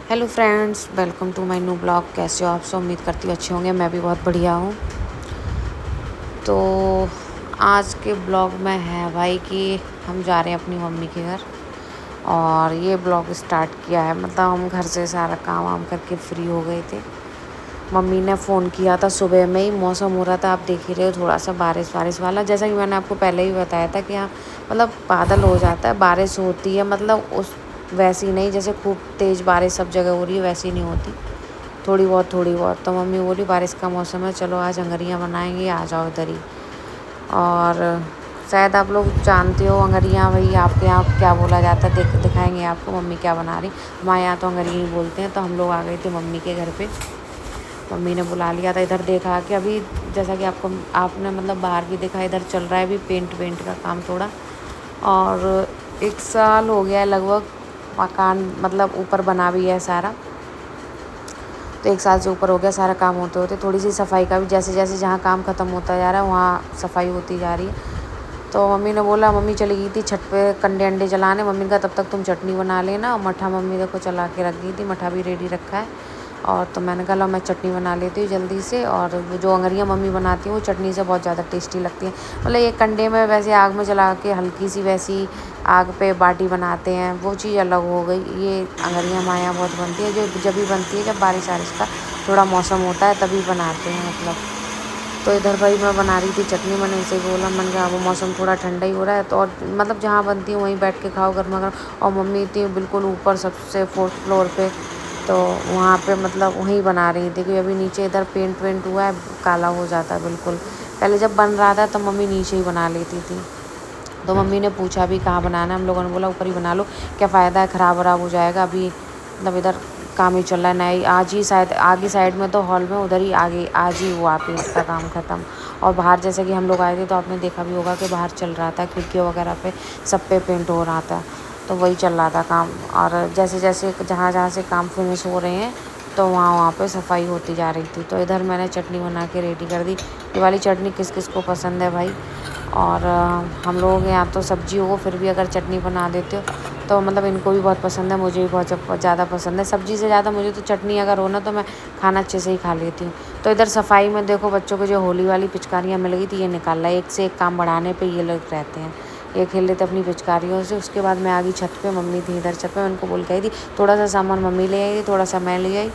Hello friends, welcome to my new blog. कैसे हो आप सब? उम्मीद करती हूँ अच्छे होंगे। मैं भी बहुत बढ़िया हूँ। तो आज के ब्लॉग में है भाई कि हम जा रहे हैं अपनी मम्मी के घर, और ये ब्लॉग स्टार्ट किया है मतलब हम घर से सारा काम वाम करके फ्री हो गए थे। मम्मी ने फ़ोन किया था सुबह में ही। मौसम हो रहा था, आप देख ही रहे हो, थोड़ा सा बारिश बारिश वाला, जैसा कि मैंने आपको पहले ही बताया था कि यहाँ मतलब बादल हो जाता है, बारिश होती है, मतलब उस वैसी नहीं जैसे खूब तेज़ बारिश सब जगह हो रही है, वैसी नहीं होती, थोड़ी बहुत। तो मम्मी बोली बारिश का मौसम है, चलो आज अंगरियाँ बनाएंगे, आ जाओ इधर ही। और शायद आप लोग जानते हो अंगरियाँ भाई आपके यहाँ क्या बोला जाता है, दिखाएंगे आपको मम्मी क्या बना रही। हमारे यहाँ तो अंगरियाँ ही बोलते हैं। तो हम लोग आ गए थे मम्मी के घर पे। मम्मी ने बुला लिया था। इधर देखा कि अभी जैसा कि आपने मतलब बाहर भी देखा, इधर चल रहा है अभी पेंट का काम थोड़ा। और 1 साल हो गया है लगभग, मकान मतलब ऊपर बना भी है सारा। तो 1 साल से ऊपर हो गया सारा काम होते होते। थोड़ी सी सफाई का भी जैसे जैसे जहाँ काम ख़त्म होता जा रहा है वहाँ सफाई होती जा रही है। तो मम्मी ने बोला, मम्मी चली गई थी छत पे कंडे अंडे जलाने। मम्मी ने कहा तब तक तुम चटनी बना लेना। और मठा मम्मी देखो चला के रख गई थी, मठा भी रेडी रखा है। और तो मैंने कहा लो मैं चटनी बना लेती हूँ जल्दी से। और वो जो अंगरियाँ मम्मी बनाती हैं वो चटनी से बहुत ज़्यादा टेस्टी लगती हैं। मतलब ये कंडे में वैसे आग में जला के हल्की सी वैसी आग पे बाटी बनाते हैं, वो चीज़ अलग हो गई। ये अंगरियाँ हमारे यहाँ बहुत बनती है, जो जब भी बनती है जब बारिश वारिश का थोड़ा मौसम होता है तभी बनाते हैं मतलब। तो इधर भाई मैं बना रही थी चटनी। मैंने उनसे बोला, मैंने कहा वो मौसम थोड़ा ठंडा ही हो रहा है तो, और मतलब जहाँ बनती है वहीं बैठ के खाओ गर्मा गर्म। और मम्मी थी बिल्कुल ऊपर सबसे 4th फ्लोर पे, तो वहाँ पे मतलब वहीं बना रही थी, क्योंकि अभी नीचे इधर पेंट वेंट हुआ है, काला हो जाता है बिल्कुल। पहले जब बन रहा था तो मम्मी नीचे ही बना लेती थी। तो मम्मी ने पूछा भी कहाँ बनाना है, हम लोगों ने बोला ऊपर ही बना लो, क्या फ़ायदा है, ख़राब वराब हो जाएगा। अभी मतलब इधर काम ही चल रहा है, नई आज ही शायद आगे साइड में तो हॉल में उधर ही आगे आज ही हुआ पेंट का काम ख़त्म। और बाहर जैसे कि हम लोग आए थे तो आपने देखा भी होगा कि बाहर चल रहा था, खिड़कियों वगैरह पे सब पे पेंट हो रहा था। तो वही चल रहा था काम। और जैसे जैसे जहाँ जहाँ से काम फिनिश हो रहे हैं तो वहाँ पे सफाई होती जा रही थी। तो इधर मैंने चटनी बना के रेडी कर दी। ये वाली चटनी किस किस को पसंद है भाई। और हम लोगों के यहाँ तो सब्जी हो फिर भी अगर चटनी बना देते हो तो मतलब इनको भी बहुत पसंद है, मुझे भी बहुत ज़्यादा पसंद है। सब्जी से ज़्यादा मुझे तो चटनी अगर हो ना तो मैं खाना अच्छे से ही खा लेती हूँ। तो इधर सफाई में देखो बच्चों को जो होली वाली पिचकारियाँ मिल गई थी, ये निकाल रहा है। एक से एक काम बढ़ाने पे ये लोग रहते हैं, ये खेल लेते अपनी पिचकारियों से। उसके बाद मैं आ गई छत पे। मम्मी थी इधर छत पे, मैं उनको बोल के आई थी थोड़ा सा सामान मम्मी ले आई थी, थोड़ा सा मैं ले आई।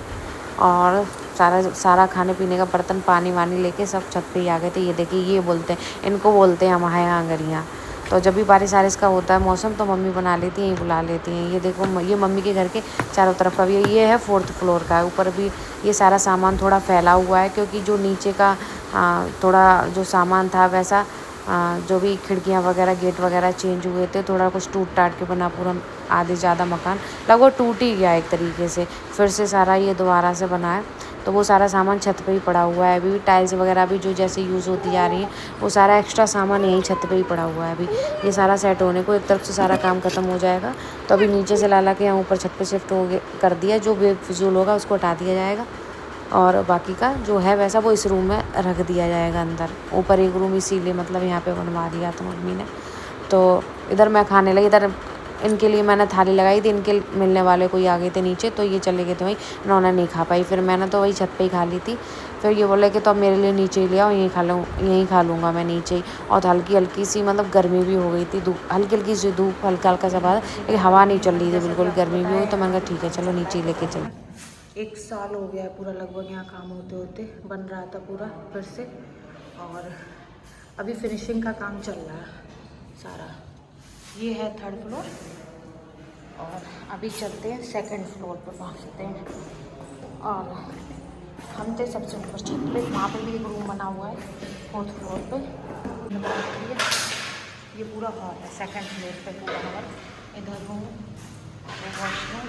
और सारा सारा खाने पीने का बर्तन पानी वानी लेके सब छत पे ही आ गए थे। ये देखिए, ये बोलते हैं, इनको बोलते हैं हमारे यहाँ अंगरियाँ। तो जब भी बारिश वारिश का होता है मौसम तो मम्मी बना लेती हैं, ये बुला लेती हैं। ये देखो ये मम्मी के घर के चारों तरफ का भी, ये है 4th फ्लोर का है। ऊपर भी ये सारा सामान थोड़ा फैला हुआ है, क्योंकि जो नीचे का थोड़ा जो सामान था वैसा जो भी खिड़कियाँ वगैरह गेट वगैरह चेंज हुए थे, थोड़ा कुछ टूट टाट के बना, पूरा आधे ज़्यादा मकान लगभग टूट ही गया एक तरीके से। फिर से सारा ये दोबारा से बना है। तो वो सारा सामान छत पे ही पड़ा हुआ है। अभी भी टाइल्स वगैरह भी जो जैसे यूज़ होती जा रही है वो सारा एक्स्ट्रा सामान यहीं छत पे ही पड़ा हुआ है। अभी ये सारा सेट होने को एक तरफ से सारा काम ख़त्म हो जाएगा तो अभी नीचे से ला के यहाँ ऊपर छत पे शिफ्ट हो कर दिया। जो बेफिजूल होगा उसको हटा दिया जाएगा, और बाकी का जो है वैसा वो इस रूम में रख दिया जाएगा अंदर। ऊपर एक रूम इसीलिए मतलब यहाँ पे बनवा दिया था मम्मी ने। तो इधर मैं खाने लगी। इधर इनके लिए मैंने थाली लगाई थी, इनके मिलने वाले कोई आ गए थे नीचे तो ये चले गए थे वहीं, इन्होंने नहीं खा पाई। फिर मैंने तो वही छत पे ही खा ली थी। फिर ये बोले कि तो अब मेरे लिए नीचे ही ले आओ, यहीं खा लूँगा मैं नीचे ही। और हल्की हल्की सी मतलब गर्मी भी हो गई थी, धूप हल्की हल्की सी, धूप हल्का हल्का सा बादल, लेकिन हवा नहीं चल रही थी बिल्कुल, गर्मी भी हुई। तो मैंने कहा ठीक है चलो नीचे ही लेके चलो। 1 साल हो गया है पूरा लगभग यहाँ काम होते होते, बन रहा था पूरा फिर से। और अभी फिनिशिंग का काम चल रहा है सारा। ये है 3rd फ्लोर, और अभी चलते हैं 2nd फ्लोर पर पहुँचते हैं। और हम थे सबसे ऊपर छत पे, वहाँ पे भी एक रूम बना हुआ है 4th फ्लोर पे। ये पूरा हॉल है 2nd फ्लोर पे पूरा हॉल। इधर रूम, वॉशरूम,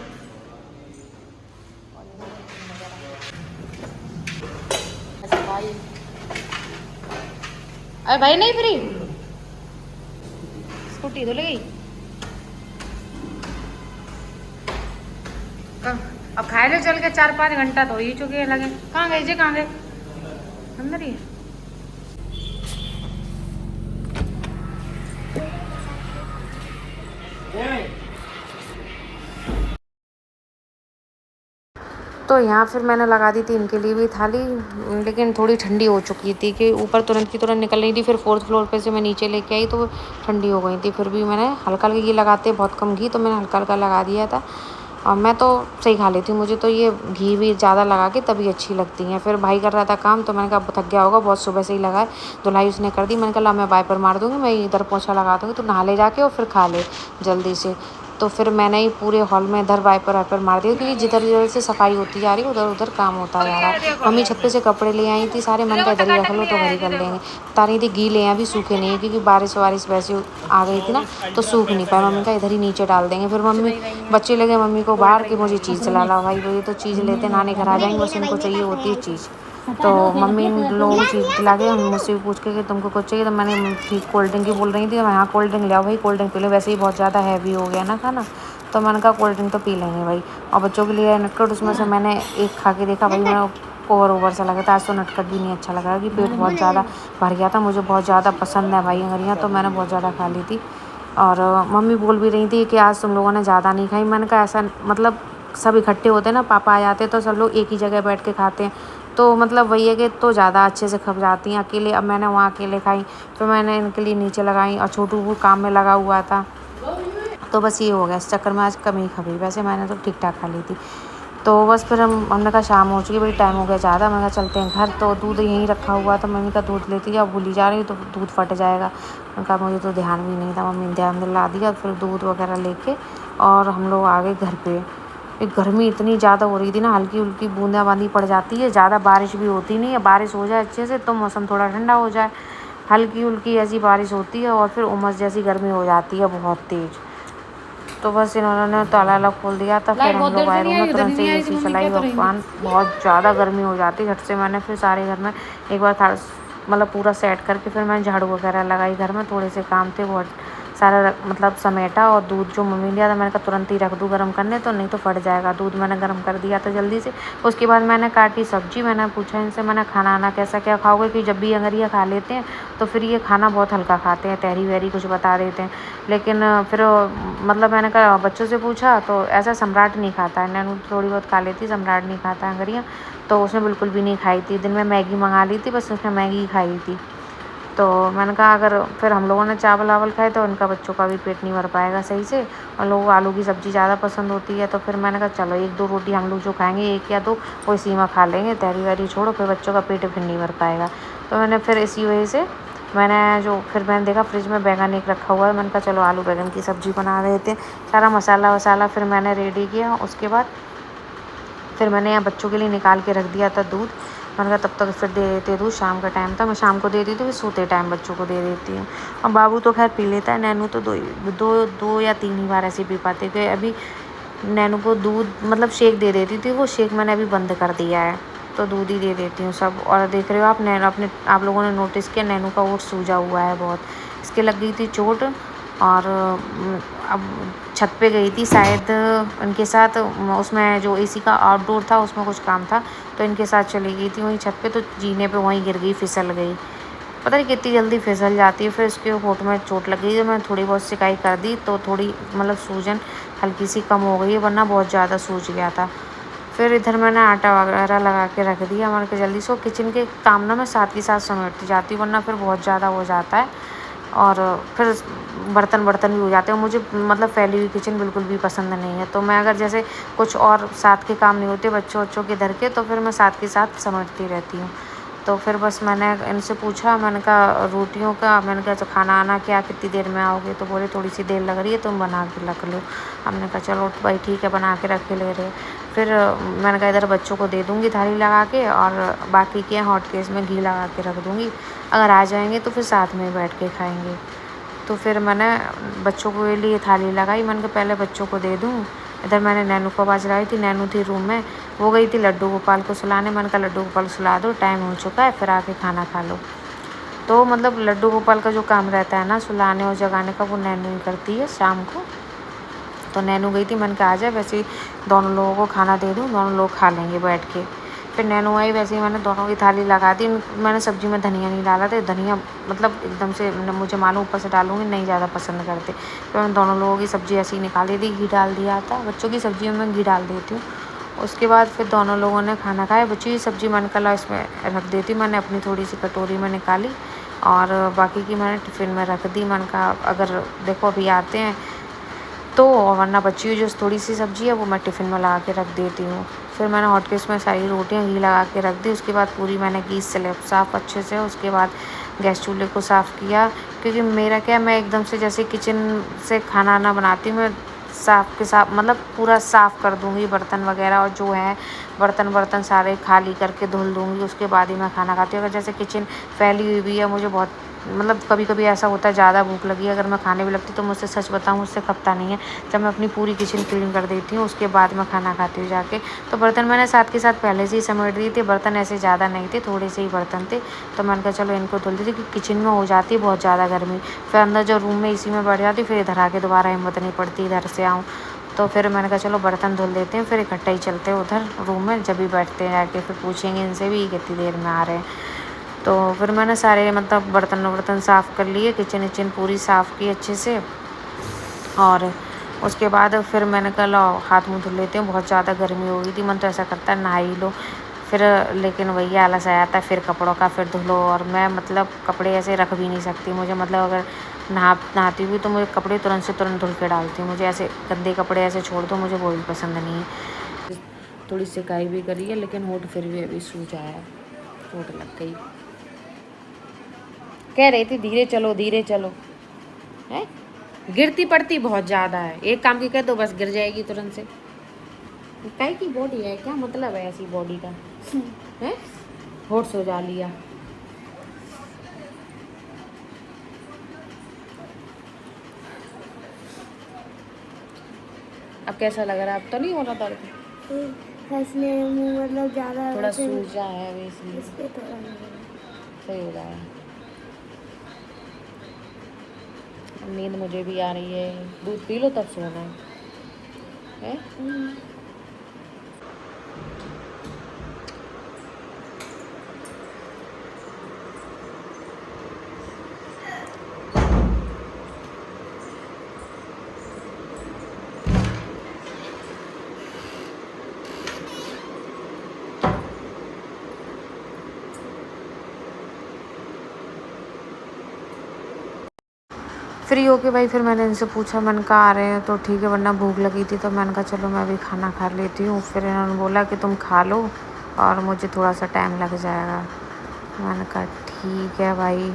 भाई अरे भाई नहीं फ्री स्कूटी तो ले गई। अब खाए ले चल के 4-5 घंटा तो ही चुके लगे। कहाँ गए जी, कहाँ गए? अंदर ही है। तो यहाँ फिर मैंने लगा दी थी इनके लिए भी थाली, लेकिन थोड़ी ठंडी हो चुकी थी कि ऊपर तुरंत की तुरंत निकल रही थी। फिर 4th फ्लोर पे से मैं नीचे लेके आई तो वो ठंडी हो गई थी। फिर भी मैंने हल्का हल्का घी लगाते, बहुत कम घी, तो मैंने हल्का हल्का लगा दिया था। और मैं तो सही खा लेती हूँ, मुझे तो ये घी भी ज़्यादा लगा के तभी अच्छी लगती हैं। फिर भाई कर रहा था काम, तो मैंने कहा थक गया होगा, बहुत सुबह से ही लगा है। धुलाई उसने कर दी, मैंने कहा ला मैं वाइपर मार दूँगी, मैं इधर पोछा लगा दूँगी, तो नहा ले जाके और फिर खा ले जल्दी से। तो फिर मैंने ही पूरे हॉल में इधर वाइपर वाइपर मार दिया, क्योंकि जिधर जिधर से सफाई होती जा रही है उधर उधर काम होता जा रहा है। मम्मी छत पे से कपड़े ले आई थी सारे, मन का इधर ही रख लो तो घर ही कर लेंगे। बता रही थी गीले हैं अभी, सूखे नहीं है, क्योंकि बारिश वारिश वैसे आ गई थी ना, तो सूख नहीं पाए। मम्मी का इधर ही नीचे डाल देंगे। फिर मम्मी बच्चे लगे मम्मी को बाहर कि मुझे चीज़ चला ला भाई, वो ये तो चीज़ लेते नानी घर आ जाएंगे, बस उनको चाहिए होती है चीज़। तो मम्मी इन लोगों को चीज़ दिला के मुझसे भी पूछ के कि तुमको कुछ चाहिए, तो मैंने ठीक कोल्ड ड्रिंक की बोल रही थी, मैं हाँ कोल्ड ड्रिंक ले आओ भाई, कोल्ड ड्रिंक पी लो, वैसे ही बहुत ज़्यादा हैवी हो गया ना खाना। तो मैंने कहा कोल्ड ड्रिंक तो पी लेंगे भाई। और बच्चों के लिए नटखट, उसमें से मैंने एक खा के देखा भाई, मैं ओवर सा लगा था आज, तो नटखट भी नहीं अच्छा लगा कि पेट बहुत ज़्यादा भर गया था। मुझे बहुत ज़्यादा पसंद है भाई अंगरियाँ, तो मैंने बहुत ज़्यादा खा ली थी। और मम्मी बोल भी रही थी कि आज तुम लोगों ने ज़्यादा नहीं खाई। मैंने कहा ऐसा मतलब सब इकट्ठे होते हैं ना, पापा आ जाते हैं तो सब लोग एक ही जगह बैठ के खाते हैं, तो मतलब वही है कि तो ज़्यादा अच्छे से खप जाती हैं। अकेले अब मैंने वहाँ अकेले खाई, फिर मैंने इनके लिए नीचे लगाई, और छोटू वो काम में लगा हुआ था, तो बस ये हो गया। इस चक्कर में आज कम ही खा गई, वैसे मैंने तो ठीक ठाक खा ली थी। तो बस फिर हमने कहा शाम हो चुकी, बड़ी टाइम हो गया ज़्यादा, मैंने कहा चलते हैं घर। तो दूध यहीं रखा हुआ था, मम्मी का दूध लेती जा, भूली जा रही तो दूध फट जाएगा। मैंने कहा मुझे तो ध्यान भी नहीं था, मम्मी ने ध्यान दिला दिया। फिर दूध वगैरह लेके और हम लोग आ गए घर पे। गर्मी इतनी ज़्यादा हो रही थी ना, हल्की हल्की बूंदाबांदी पड़ जाती है, ज़्यादा बारिश भी होती नहीं है। बारिश हो जाए अच्छे से तो मौसम थोड़ा ठंडा हो जाए, हल्की हल्की ऐसी बारिश होती है और फिर उमस जैसी गर्मी हो जाती है बहुत तेज़। तो बस इन्होंने ताला वाला खोल दिया था, फिर हम लोग आए रूम में, तुरंत से एसी चलाई और फैन, बहुत ज़्यादा गर्मी हो जाती है। झट से मैंने फिर सारे घर में एक बार मतलब पूरा सेट करके फिर मैंने झाड़ू वगैरह लगाई। घर में थोड़े से काम थे, वो सारा मतलब समेटा, और दूध जो मम्मी ने दिया था मैंने कहा तुरंत ही रख दूँ गर्म करने, तो नहीं तो फट जाएगा। दूध मैंने गर्म कर दिया था जल्दी से। उसके बाद मैंने काटी सब्जी, मैंने पूछा इनसे, मैंने खाना आना कैसा क्या खाओगे, कि जब भी अगर ये खा लेते हैं तो फिर ये खाना बहुत हल्का खाते हैं, तहरी वहरी कुछ बता देते हैं। लेकिन फिर मतलब मैंने कहा बच्चों से पूछा तो ऐसा सम्राट नहीं खाता है, नैनू थोड़ी बहुत खा लेती, सम्राट नहीं खाता है अंगरियाँ, तो उसने बिल्कुल भी नहीं खाई थी। दिन में मैगी मंगा ली थी, बस उसने मैगी खाई थी। तो मैंने कहा अगर फिर हम लोगों ने चावल वावल खाए तो उनका बच्चों का भी पेट नहीं भर पाएगा सही से, और लोगों को आलू की सब्ज़ी ज़्यादा पसंद होती है। तो फिर मैंने कहा चलो 1-2 रोटी हम लोग जो खाएंगे 1 या 2 वो इसी में खा लेंगे, तहरी वहरी छोड़ो, फिर बच्चों का पेट फिर नहीं भर पाएगा। तो मैंने फिर इसी वजह से फिर मैंने देखा फ्रिज में बैगन एक रखा हुआ है, मैंने कहा चलो आलू बैगन की सब्ज़ी बना देते हैं। सारा मसाला वसाला फिर मैंने रेडी किया। उसके बाद फिर मैंने यहाँ बच्चों के लिए निकाल के रख दिया था दूध। मैंने कहा तब तक फिर दे देते दूध, शाम का टाइम था, मैं शाम को दे देती हूँ, फिर सोते टाइम बच्चों को दे देती हूँ। और बाबू तो खैर पी लेता है, नैनू तो दो या 3 ही बार ऐसे पी पाते, क्योंकि अभी नैनू को दूध मतलब शेक दे देती थी, वो शेक मैंने अभी बंद कर दिया है, तो दूध ही दे देती हूँ सब। और देख रहे हो आप नैनू आप लोगों ने नोटिस किया नैनू का ओठ सूजा हुआ है बहुत, इसके लग गई थी चोट। और अब छत पे गई थी शायद इनके साथ, उसमें जो एसी का आउटडोर था उसमें कुछ काम था, तो इनके साथ चली गई थी वहीं छत पे, तो जीने पे वहीं गिर गई, फिसल गई। पता नहीं कितनी जल्दी फिसल जाती है। फिर उसके होठ में चोट लग गई, तो मैं थोड़ी बहुत सिकाई कर दी, तो थोड़ी मतलब सूजन हल्की सी कम हो गई है, वरना बहुत ज़्यादा सूज गया था। फिर इधर मैंने आटा वगैरह लगा के रख दिया, मैंने कहा जल्दी से किचन के काम ना मैं साथ के साथ समेटती जाती हूँ, वरना फिर बहुत ज़्यादा हो जाता है। और फिर बर्तन भी हो जाते हैं। मुझे मतलब फैली हुई किचन बिल्कुल भी पसंद नहीं है, तो मैं अगर जैसे कुछ और साथ के काम नहीं होते बच्चों के धर के, तो फिर मैं साथ के साथ समेटती रहती हूँ। तो फिर बस मैंने इनसे पूछा, मैंने कहा रोटियों का, मैंने कहा खाना आना क्या, कितनी देर में आओगे, तो बोले थोड़ी सी देर लग रही है, तुम बना के रख लो। हमने कहा चलो भाई ठीक है, बना के रख ले रहे। फिर मैंने कहा इधर बच्चों को दे दूँगी थाली लगा के, और बाकी के हॉट केस में घी लगा के रख दूँगी, अगर आ जाएंगे तो फिर साथ में बैठ के खाएंगे। तो फिर मैंने बच्चों के लिए थाली लगाई, मैंने कहा पहले बच्चों को दे दूँ। इधर मैंने नैनू को आवाज़ लगाई थी, नैनू थी रूम में, वो गई थी लड्डू गोपाल को सुलाने। मैंने कहा लड्डू गोपाल सुला दो, टाइम हो चुका है, फिर आके खाना खा लो। तो मतलब लड्डू गोपाल का जो काम रहता है ना सुलाने और जगाने का, वो नैनू ही करती है शाम को। तो नैनू गई थी, मैंने कहा आ जाए, वैसे ही दोनों लोगों को खाना दे दूँ, दोनों लोग खा लेंगे बैठ के। फिर नैनू आई, वैसे ही मैंने दोनों की थाली लगा दी। मैंने सब्ज़ी में धनिया नहीं डाला था, धनिया मतलब एकदम से मुझे मालूम ऊपर से डालूँगी नहीं ज़्यादा पसंद करते, फिर मैंने दोनों लोगों की सब्ज़ी ऐसी ही निकाली थी, घी डाल दिया था। बच्चों की सब्ज़ी में मैं घी डाल देती हूँ। उसके बाद फिर दोनों लोगों ने खाना खाया। बची हुई सब्ज़ी मैंने कहा इसमें रख देती, मैंने अपनी थोड़ी सी कटोरी में निकाली और बाकी की मैंने टिफ़िन में रख दी। मैंने कहा अगर देखो अभी आते हैं तो, वरना बची हुई जो थोड़ी सी सब्ज़ी है वो मैं टिफ़िन में लगा के रख देती हूँ। फिर मैंने हॉटकेस में सारी रोटियाँ घी लगा के रख दी। उसके बाद पूरी मैंने की स्लैब साफ़ अच्छे से। उसके बाद गैस चूल्हे को साफ़ किया, क्योंकि मेरा क्या है, मैं एकदम से जैसे किचन से खाना ना बनाती हूँ, मैं साफ़ के साफ़ मतलब पूरा साफ़ कर दूँगी बर्तन वगैरह, और जो है बर्तन सारे खाली करके धुल दूँगी, उसके बाद ही मैं खाना खाती हूँ। अगर जैसे किचन फैली हुई भी है, मुझे बहुत मतलब कभी कभी ऐसा होता है ज़्यादा भूख लगी है, अगर मैं खाने भी लगती तो मुझसे सच बताऊँ मुझसे खपता नहीं है। जब मैं अपनी पूरी किचन क्लीन कर देती हूँ उसके बाद मैं खाना खाती हूँ जाके। तो बर्तन मैंने साथ के साथ पहले से ही समेट दिए थे। बर्तन ऐसे ज़्यादा नहीं थे, थोड़े से ही बर्तन थे, तो मैंने कहा चलो इनको धुल देती, क्योंकि किचन में हो जाती है बहुत ज़्यादा गर्मी, फिर अंदर जो रूम में इसी में बैठ जाती, फिर इधर आके दोबारा हिम्मत नहीं पड़ती इधर से आऊँ। तो फिर मैंने कहा चलो बर्तन धुल देते हैं, फिर इकट्ठा ही चलते हैं उधर रूम में, जब भी बैठते हैं जाके फिर पूछेंगे इनसे भी कितनी देर में आ रहे हैं। तो फिर मैंने सारे मतलब बर्तन साफ़ कर लिए, किचन विचन पूरी साफ़ की अच्छे से। और उसके बाद फिर मैंने कहा लाओ हाथ मुँह धुल लेते हैं, बहुत ज़्यादा गर्मी हो गई थी, मन तो ऐसा करता है नहा ही लो। फिर लेकिन वही आलस आ जाता है फिर कपड़ों का, फिर धुलो। और मैं मतलब कपड़े ऐसे रख भी नहीं सकती, मुझे मतलब अगर नहाती हुई तो मुझे कपड़े तुरंत से तुरंत धुल के डालती हूँ। मुझे ऐसे गंदे कपड़े ऐसे छोड़ दो, मुझे वो भी पसंद नहीं है। थोड़ी सिकाई भी करी है, लेकिन होठ फिर भी अभी सूज आया है, होठ लग गई। कह रही थी धीरे चलो है, गिरती पड़ती बहुत ज़्यादा है। एक काम की कह दो बस गिर जाएगी तुरंत से। काहे की बॉडी है, क्या मतलब है ऐसी बॉडी का है। होठ सोजा लिया। अब कैसा लग रहा है, अब तो नहीं हो रहा दर्द? हंसने मुँह मतलब ज़्यादा थोड़ा सूजा है अभी इसलिए इसलिए थोड़ा लग रहा है। सही हो रहा है। नींद मुझे भी आ रही है, दूध पी लो तब सोना है। फ्री होके भाई फिर मैंने इनसे पूछा, मैंने कहा आ रहे हैं तो ठीक है, वरना भूख लगी थी तो मैंने कहा चलो मैं भी खाना खा लेती हूँ। फिर इन्होंने बोला कि तुम खा लो और मुझे थोड़ा सा टाइम लग जाएगा। मैंने कहा ठीक है भाई।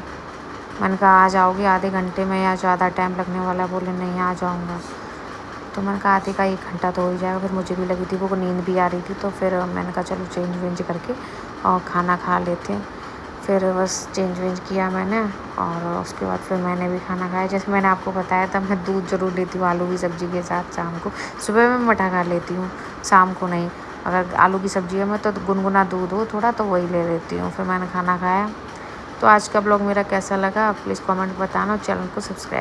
मैंने कहा आ जाओगे आधे घंटे में या ज़्यादा टाइम लगने वाला? बोले नहीं आ जाऊँगा। तो मैंने कहा आधे का 1 घंटा तो हो ही जाएगा। फिर मुझे भी लगी थी वो नींद भी आ रही थी, तो फिर मैंने कहा चलो चेंज वेंज करके और खाना खा लेते हैं। फिर बस चेंज वेंज किया मैंने और उसके बाद फिर मैंने भी खाना खाया। जैसे मैंने आपको बताया था मैं दूध ज़रूर लेती हूँ आलू की सब्ज़ी के साथ शाम को। सुबह में मठा खा लेती हूँ, शाम को नहीं। अगर आलू की सब्ज़ी है मैं तो गुनगुना दूध हो थोड़ा तो वही ले लेती हूँ। फिर मैंने खाना खाया। तो आज का ब्लॉग मेरा कैसा लगा प्लीज़ कमेंट बताना और चैनल को सब्सक्राइब